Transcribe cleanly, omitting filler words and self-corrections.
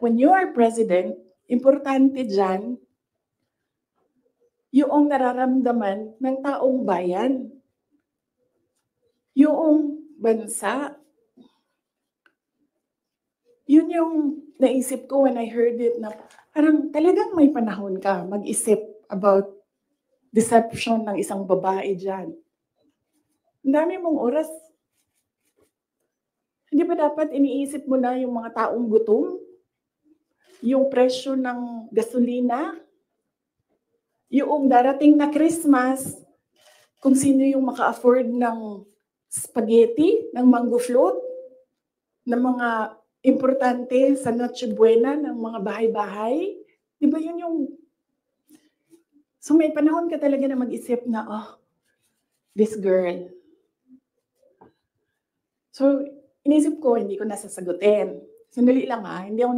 when you are president, importante dyan yung nararamdaman ng taong bayan. Yung bansa. Yun yung naisip ko when I heard it na parang talagang may panahon ka mag-isip about deception ng isang babae dyan. Ang dami mong oras. Hindi ba dapat iniisip mo na yung mga taong gutom? Yung presyo ng gasolina? Yung darating na Christmas, kung sino yung maka-afford ng spaghetti, ng mango float, ng mga importante sa Noche Buena, ng mga bahay-bahay. Di ba yun yung... So may panahon ka talaga na mag-isip na, oh, this girl. So, inisip ko, hindi ko nasasagutin. Sandali lang hindi ako